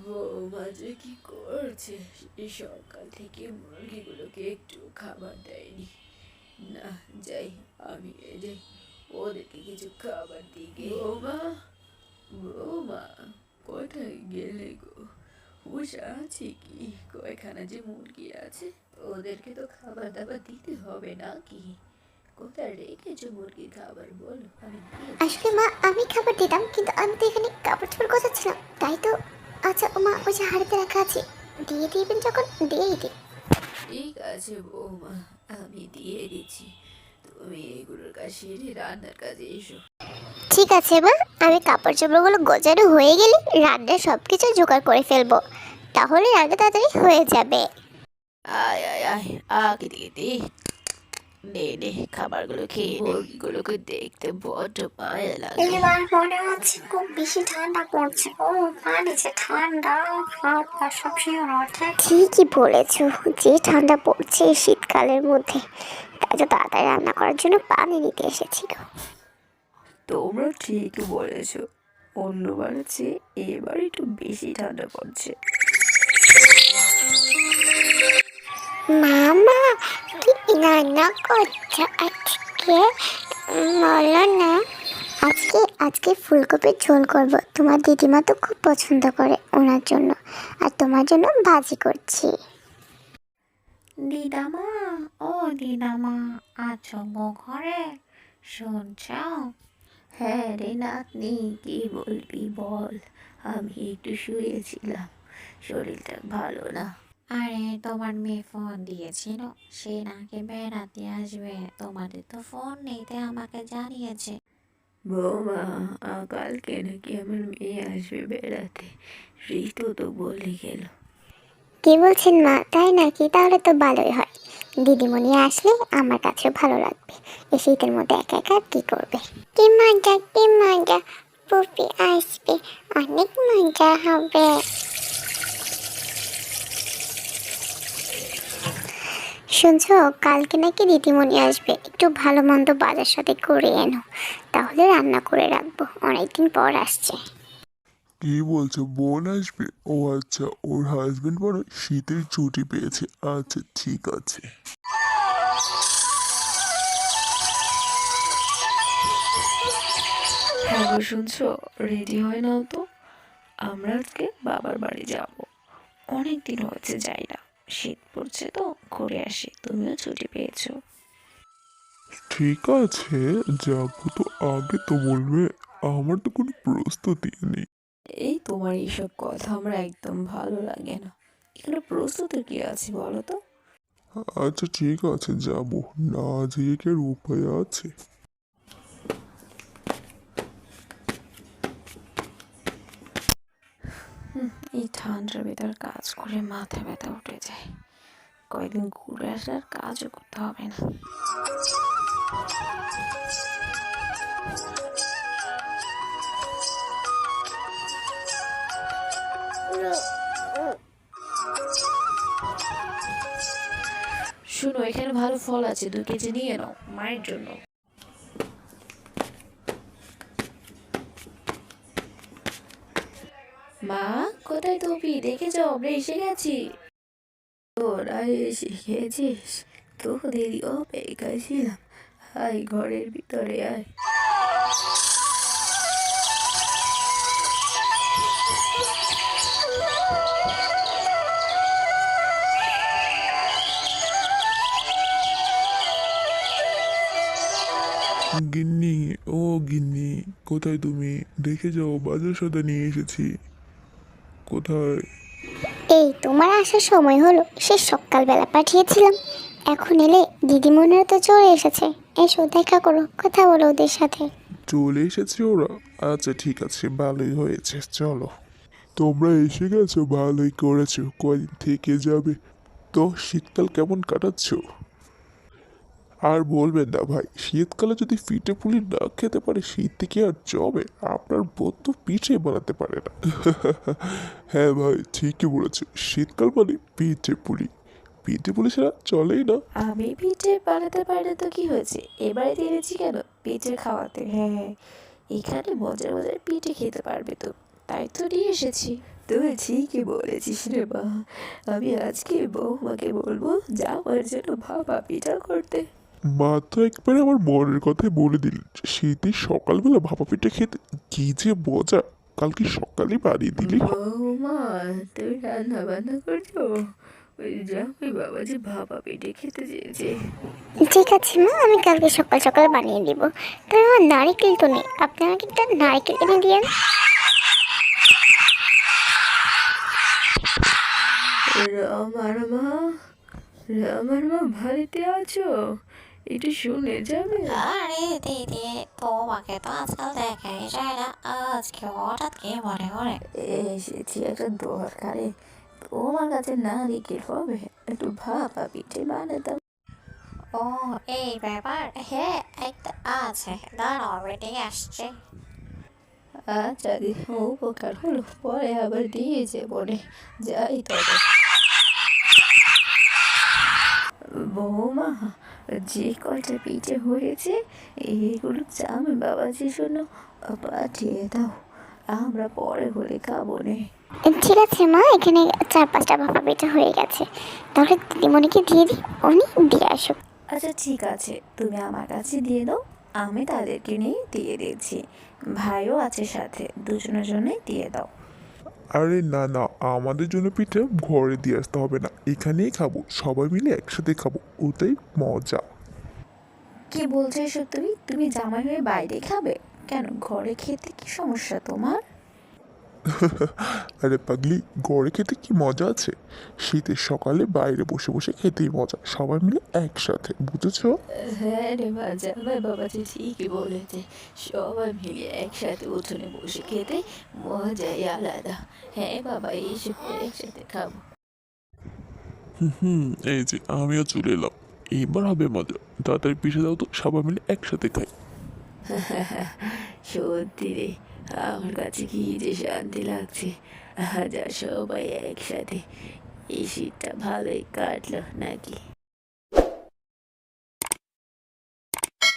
বৌমা যে কি করছে, এই সকাল থেকে মুরগিগুলোকে একটু খাবার দেয়নি। না, যাই, আমি যাই, ওদেরকে কিছু খাবার দিই গে। বৌমা, বৌমা, কোথায় গেলে গো? হুঁশ আছে কি? কয়খানা যে মুরগি আছে, ওদেরকে তো খাবার দাবার দিতে হবে নাকি? কোথায় রেখেছো মুরগির খাবার বলো, আমি আসলে মা আমি খাবার দিতাম, কিন্তু আমি তো এখানে কাপড় চোপড় গোছাচ্ছিলাম, তাই তো। আচ্ছা ও মা, ওই যে হাঁড়িতে রাখা আছে, দিয়ে দিবেন যখন দিয়েই দিন। ঠিক আছে বৌমা, আমি দিয়ে দিচ্ছি। তুমি এগুলোর কাজ সেরে রান্নার কাজে এসো। ঠিক আছে মা, আমি কাপড় চোপড়গুলো গোছানো হয়ে গেলে রান্নার সব কিছু জোগাড় করে ফেলবো, তাহলে রান্না তাড়াতাড়ি হয়ে যাবে। আয় আয় আয়, আগে দিয়ে দে, নে নে, খাবারগুলো খেয়ে নে। মুরগিগুলোকে দেখতে বড্ড মায়া লাগে। এবার মনে হচ্ছে খুব বেশি ঠান্ডা পড়ছে। ও পানি যে ঠান্ডা, হাত পা সব শিওর ওঠে। ঠিকই বলেছো, যে ঠান্ডা পড়ছে শীতকালের মধ্যে, তাই তো তাড়াতাড়ি রান্না করার জন্য পানি নিতে এসেছিল। তোমরা ঠিকই বলেছো, অন্যবারের চেয়ে এবার একটু বেশি ঠান্ডা পড়ছে। মামা, কি রান্না করছো আজকে? বলো না। আজকে আজকে ফুলকপির ঝোল করব, তোমার দিদিমা তো খুব পছন্দ করে, ওনার জন্য। আর তোমার জন্য ভাজি করছি। দিদামা, ও দিদামা, আছো গো ঘরে? শুনছ? হ্যাঁ রে নাতনি, কি বলবি বল। আমি একটু শুয়েছিলাম, শরীরটা ভালো না। আরে তোমার মেয়ে ফোন দিয়েছিল, সে নাকি বেড়াতে আসবে, তোমাদের তো ফোন নিতে আমাকে জানিয়েছে। বৌমা, কালকে নাকি আমার মেয়ে আসবে বেড়াতে, ঋতু তো বলে গেল। কি বলছেন মা, তাই নাকি? তাহলে তো ভালোই হয়, দিদিমণি আসলে আমার কাছেও ভালো লাগবে। এই শীতের মধ্যে একা একা কি করবে? কি মজা, কি মজা, পুপি আসবে, অনেক মজা হবে। শুনছো, কালকে নাকি দিদিমণি আসবে, একটু ভালো মন্দ বাজার সাথে করে এনো, তাহলে রান্না করে রাখবো, অনেকদিন পর আসছে। কি বলছো, বোন আসবে? ও আচ্ছা, ওর হাজবেন্ড বড় শীতের ছুটি পেয়েছে। আচ্ছা ঠিক আছে। হ্যাঁ গো, শুনছো? রেডি হয়ে নাও তো, আমরা আজকে বাবার বাড়ি যাব। অনেক দিন হয়েছে যাই না, শীত পড়ছে তো, ঘুরে আসি, তুমিও ছুটি পেয়েছো। ঠিক আছে, যাবো তো আগে তো বলবে, আমার তো কোনো প্রস্তুতি নেই। এই তোমার এইসব কথা আমার একদম ভালো লাগে না। এগুলো প্রস্তুতির কি আছে বলো তো? আচ্ছা ঠিক আছে, যাবো, না যেয়ে কি আর উপায় আছে? এই ঠান্ডার ভেতর কাজ করে মাথা ব্যথা উঠে যায়। কয়েকদিন ঘুরে আসার কাজও করতে হবে না। শুনো, এখানে ভালো ফল আছে, 2 কেজি নিয়ে নাও মায়ের জন্য। মা, কোথায় তুমি? দেখে যাও, আমরা এসে গেছি। তোরা এসে গেছিস? তোদের অপেক্ষায় ছিলাম। আয়, ঘরের ভিতরে আয়। গিন্নি, ও গিন্নি, কোথায় তুমি? দেখে যাও, বাজার সদা নিয়ে এসেছি। কোথায়? এই তোমার আসার সময় হলো, সে সকালবেলা পাঠিয়েছিলাম, এখন এলে? দিদিমণিরা তো চলে এসেছে, এসো দেখা করো, কথা বলো ওদের সাথে। চলে এসেছে ওরা? আচ্ছা ঠিক আছে, ভালোই হয়েছে, চলো। তোমরা এসে গেছো, ভালোই করেছো। কয়দিন থেকে যাবে? তো শীতকাল কেমন কাটাচ্ছ? আর বলবেন না ভাই, শীতকালে যদি পিঠে পুলি না খেতে পারে, শীত থেকে আর জমে? আপনার বোন তো পিঠে বানাতে পারে না। হ্যাঁ ভাই, ঠিকই বলেছো, শীতকাল মানে পিঠে পুলি, পিঠে পুলি ছাড়া চলেই না। আমি পিঠে বানাতে পারি না তো কি হয়েছে? এবারে এনেছি কেন? পিঠে খাওয়াতে। হ্যাঁ, এখানে মজার মজার পিঠে খেতে পারবে তো, তাই তো নিয়ে এসেছি। তুই ঠিকই বলেছিস রে মা, আমি আজকে বৌমাকে বলবো যা আমার জন্য ভাপা পিঠা করতে। মা তো একবারে আমার মনের কথাই বলে দিলেন, শীতের সকালবেলা ভাপা পিঠা খেতে কি যে মজা, কালকে সকালে বানিয়ে দিলে। বৌমা, তুমি রান্না বান্না করছো? ওই জামাই বাবা যে ভাপা পিঠে খেতে চেয়েছে। ঠিক আছে মা, আমি কালকে সকাল সকাল বানিয়ে দিব। তবে আমার নারকেল তো নেই, আপনি আমাকে একটা নারকেল এনে দিয়েন। রমার মা, রমার মা বাড়িতে আছো? একটু শুনে যাবে। আরে দিদি, তোমাকে তো আজকাল দেখাই যায় না, আজকে হঠাৎ কি মনে করে? এসেছি একটা দরকারে, তোমার কাছে নারিকেল হবে, একটু ভাপা পিঠে বানাতাম। ও, এই ব্যাপার, হ্যাঁ একটা আছে, দাঁড়াও বেটে আসছে। আচ্ছা দি, উপকার হলো, পরে আবার দিয়েছে বলে যাই তবে। বৌমা, যে কয়টা পিঠে হয়েছে এইগুলো জামাই বাবাজির জন্য পাঠিয়ে দাও, আমরা পরে হলে খাবো নে। ঠিক আছে মা, এখানে 4-5টা ভাপা পিঠা হয়ে গেছে, তাহলে দিদিমণিকে দিয়ে দিই, উনি দিয়ে আসুক। আচ্ছা ঠিক আছে, তুমি আমার কাছে দিয়ে দাও, আমি তাদেরকে নিয়ে দিয়ে দিচ্ছি। ভাইও আছে সাথে, দুজনের জন্যই দিয়ে দাও। আরে না না, আমাদের জন্য পিঠে ঘরে দিয়ে আসতে হবে না, এখানেই খাবো, সবাই মিলে একসাথে খাবো, ওটাই মজা। কি বলছো এসব তুমি? তুমি জামাই হয়ে বাইরে খাবে কেন? ঘরে খেতে কি সমস্যা তোমার? আরে পাগলি, ঘরে খেতে কি মজা আছে? শীতের সকালে বাইরে বসে বসে খেতেই মজা, সবাই মিলে একসাথে, বুঝেছো? হ্যাঁ রে মা, জামাই বাবাজি ঠিকই বলেছে, সবাই মিলে একসাথে উঠোনে বসে খেতে মজাই আলাদা। হ্যাঁ বাবা, এসে একসাথে খাবো। হুম, এই যে আমিও চলে এলাম, এবার হবে মজা, তাড়াতাড়ি পিঠে দাও তো, সবাই মিলে একসাথে খাই। সত্যি রে, আমার কাছে কি যে শান্তি লাগছে, আজ আর সবাই একসাথে। এই শীতটা ভালোই কাটলো নাকি?